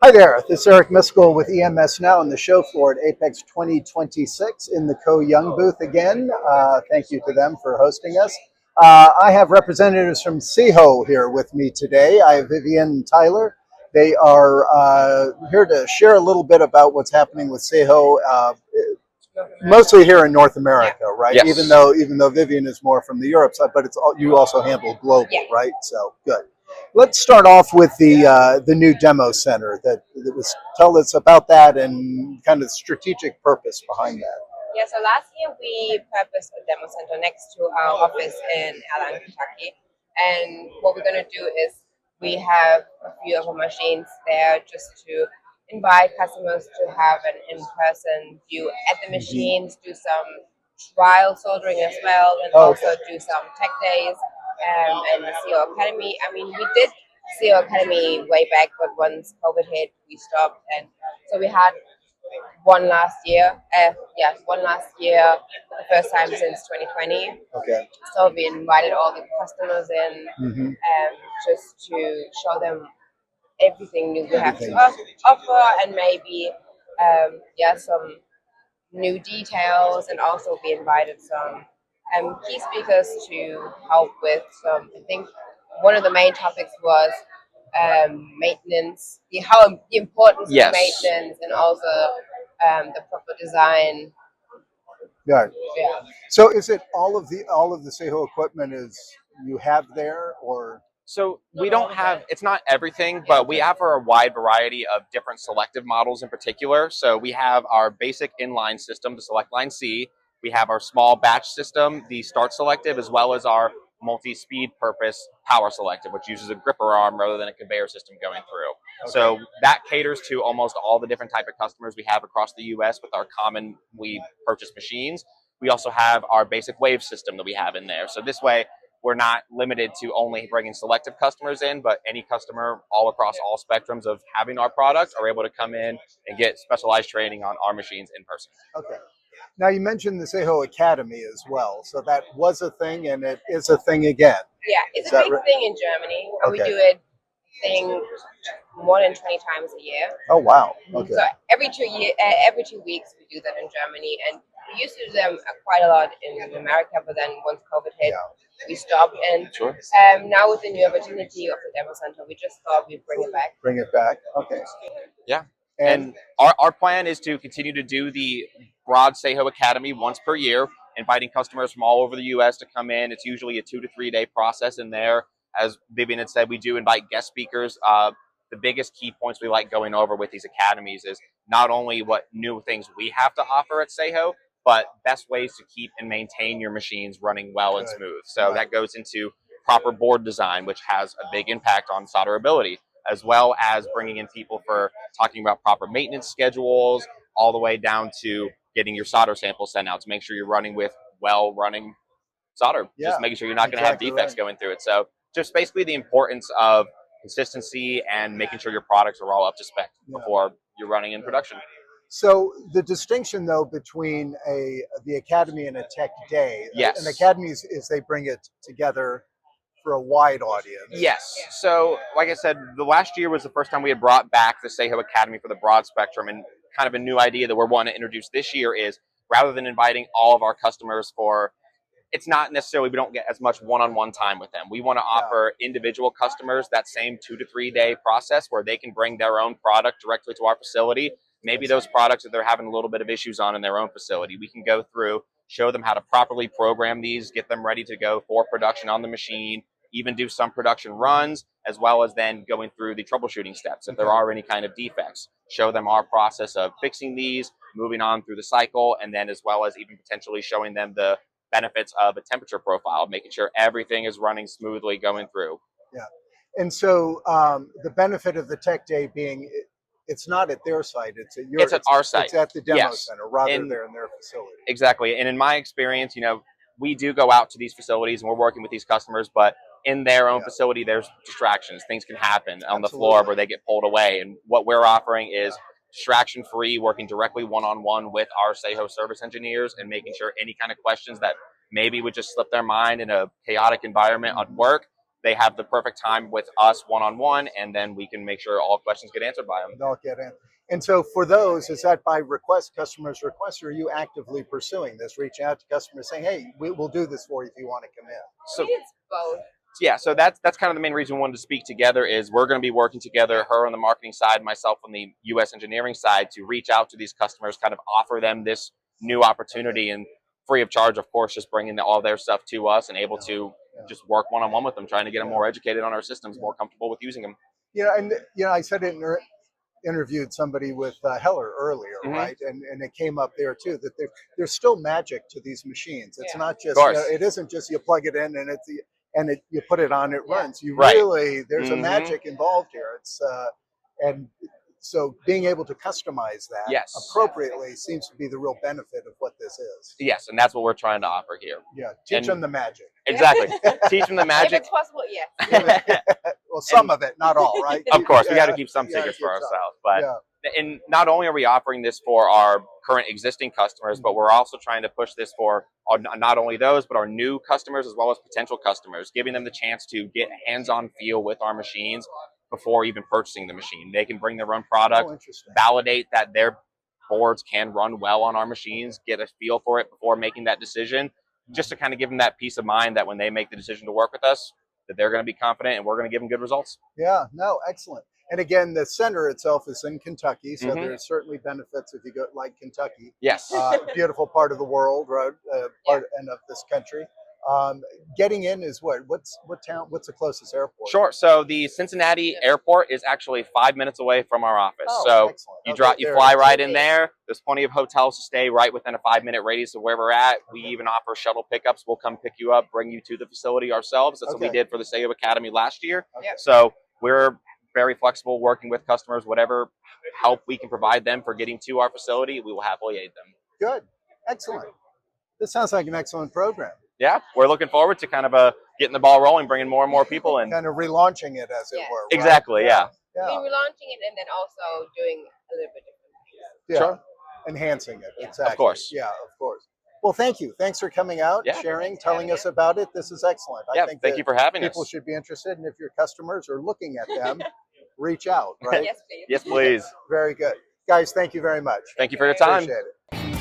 Hi there, this is Eric Miskell with EMS Now on the show floor at Apex 2026 in the Co-Young booth again. Thank you to them for hosting us. I have representatives from SEHO here with me today. I have Vivien and Tyler. They are here to share a little bit about what's happening with SEHO, mostly here in North America, right? Yes. Even though Vivien is more from the Europe side, but you also handle global, right? So good. Let's start off with the new demo center. Tell us about that and kind of the strategic purpose behind that. Yeah, so last year we purposed a demo center next to our office in Allen, Kentucky. And what we're going to do is we have a few of our machines there just to invite customers to have an in-person view at the machines, do some trial soldering as well, and also do some tech days and the SEHO Academy. I mean, we did SEHO Academy way back, but once COVID hit, we stopped. And so we had one last year for the first time since 2020. Okay. So we invited all the customers in just to show them everything new we have to offer, and maybe some new details. And also we invited some key speakers to help with some. I think one of the main topics was maintenance, the importance of maintenance, and also the proper design. Yeah. Yeah. So is it all of the SEHO equipment is you have there, or? So we don't have, it's not everything, but we offer a wide variety of different selective models in particular. So we have our basic inline system, the Select Line C. We have our small batch system, the Start Selective, as well as our multi-speed purpose Power Selective, which uses a gripper arm rather than a conveyor system going through. Okay. So that caters to almost all the different type of customers we have across the U.S. with our commonly purchased machines. We also have our basic wave system that we have in there. So this way, we're not limited to only bringing selective customers in, but any customer all across all spectrums of having our product are able to come in and get specialized training on our machines in person. Okay. Now you mentioned the SEHO Academy as well. So that was a thing and it is a thing again. Yeah, it's a big thing in Germany. And we do it more than 20 times a year. Oh, wow. Okay. So every 2 weeks we do that in Germany. And we used to do them quite a lot in America, but then once COVID hit, we stopped. And now with the new opportunity of the demo center, we just thought we'd bring it back. Bring it back. Okay. Yeah. And our plan is to continue to do the broad SEHO Academy once per year, inviting customers from all over the U.S. to come in. It's usually a 2 to 3 day process in there. As Vivien had said, we do invite guest speakers. The biggest key points we like going over with these academies is not only what new things we have to offer at SEHO, but best ways to keep and maintain your machines running well and smooth. So that goes into proper board design, which has a big impact on solderability, as well as bringing in people for talking about proper maintenance schedules, all the way down to getting your solder samples sent out to make sure you're running with well-running solder. Just making sure you're not going to have defects going through it. So just basically the importance of consistency and making sure your products are all up to spec before you're running in production. So the distinction, though, between the academy and a tech day, an academy is they bring it together for a wide audience. Yes. So, like I said, the last year was the first time we had brought back the SEHO Academy for the broad spectrum, and kind of a new idea that we're wanting to introduce this year is rather than inviting all of our customers it's not necessarily we don't get as much one-on-one time with them. We want to offer individual customers that same 2 to 3 day process where they can bring their own product directly to our facility. Maybe those products that they're having a little bit of issues on in their own facility, we can go through, show them how to properly program these, get them ready to go for production on the machine, even do some production runs, as well as then going through the troubleshooting steps. If there are any kind of defects, show them our process of fixing these, moving on through the cycle, and then as well as even potentially showing them the benefits of a temperature profile, making sure everything is running smoothly going through. Yeah. And so the benefit of the tech day being it's not at their site, it's at our site. It's at the demo center rather than in their facility. Exactly. And in my experience, we do go out to these facilities and we're working with these customers, but in their own facility, there's distractions. Things can happen on the floor where they get pulled away. And what we're offering is distraction-free, working directly one-on-one with our SEHO service engineers and making sure any kind of questions that maybe would just slip their mind in a chaotic environment at work, they have the perfect time with us one-on-one, and then we can make sure all questions get answered by them. They'll get in. And so for those, is that by request, customers request, or are you actively pursuing this, reaching out to customers saying, hey, we'll do this for you if you want to come in? So It's both. yeah, so that's kind of the main reason we wanted to speak together. Is we're going to be working together, her on the marketing side, myself on the US engineering side, to reach out to these customers, kind of offer them this new opportunity, and free of charge, of course, just bringing all their stuff to us and able to just work one-on-one with them, trying to get them more educated on our systems, more comfortable with using them. And I said it interviewed somebody with Heller earlier, right? And it came up there too, that there's still magic to these machines. It's not just, it isn't just you plug it in and you put it on, it runs. You really, there's a magic involved here. It's and so being able to customize that appropriately seems to be the real benefit of what this is. Yes, and that's what we're trying to offer here. Yeah, teach them the magic. Exactly. Teach them the magic. If it's possible, yes. Well, some of it, not all, right? Of course, we got to keep some secrets for ourselves. But and not only are we offering this for our current existing customers, but we're also trying to push this for not only those, but our new customers as well as potential customers, giving them the chance to get a hands-on feel with our machines before even purchasing the machine. They can bring their own product, validate that their boards can run well on our machines, get a feel for it before making that decision, just to kind of give them that peace of mind that when they make the decision to work with us, that they're going to be confident and we're going to give them good results. Yeah, no, excellent. And again, the center itself is in Kentucky, so there's certainly benefits if you go like Kentucky. Yes. Beautiful part of the world, part and of this country. Getting in is what town? What's the closest airport? Sure. So the Cincinnati airport is actually 5 minutes away from our office. Oh, so excellent. you fly right in there. There's plenty of hotels to stay right within a 5-minute radius of where we're at. We even offer shuttle pickups. We'll come pick you up, bring you to the facility ourselves. That's what we did for the SEHO Academy last year. So we're very flexible, working with customers. Whatever help we can provide them for getting to our facility, we will happily aid them. Good. Excellent. This sounds like an excellent program. Yeah, we're looking forward to kind of getting the ball rolling, bringing more and more people in. Kind of relaunching it, as it were. Right? Exactly, yeah. We're relaunching it and then also doing a little bit different things. Yeah. Sure. Enhancing it. Exactly. Of course. Yeah, of course. Well, thank you. Thanks for coming out, sharing, telling us about it. This is excellent. I think thank you for having us. People should be interested, and if your customers are looking at them, reach out, right? Yes, please. Yes, please. Very good. Guys, thank you very much. Thank you for your time. Appreciate it.